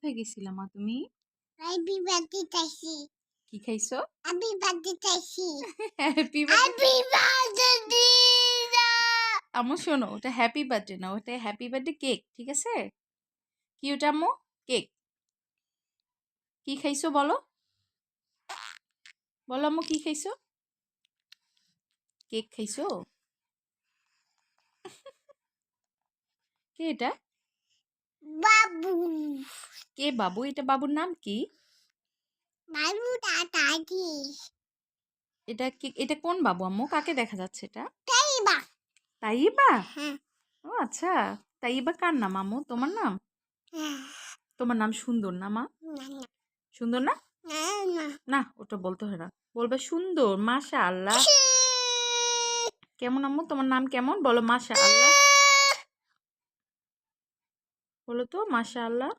কোথায় গেছিলা মা তুমি? হ্যাপি বার্থডে চাইছি। কি খাইছো? হ্যাপি বার্থডে চাইছি। Happy birthday. হ্যাপি বার্থডে আম্মু শোনো, ওটা হ্যাপি বার্থডে না, ওটা হ্যাপি বার্থডে কেক, ঠিক আছে? কি ওটা আম্মু? কেক। কি খাইছো বলো? বলো আম্মু কি খাইছো? কেক খাইছো? কে এটা? বাবু। কে বাবু? এটা বাবুর নাম কি? বাবু দাদি। এটা কি? এটা কোন বাবু আম্মু? কাকে দেখা যাচ্ছে এটা? তাইবা। তাইবা? হ্যাঁ। ও আচ্ছা। তাইবা কার নাম আম্মু? তোমার নাম? তোমার নাম সুন্দর না মা? সুন্দর না? না। না, ওটা বলতে হয় না। বলবে সুন্দর, মাশাআল্লাহ। কেমন আম্মু? তোমার নাম কেমন? বলো মাশাআল্লাহ। বলো তো মাশাআল্লাহ।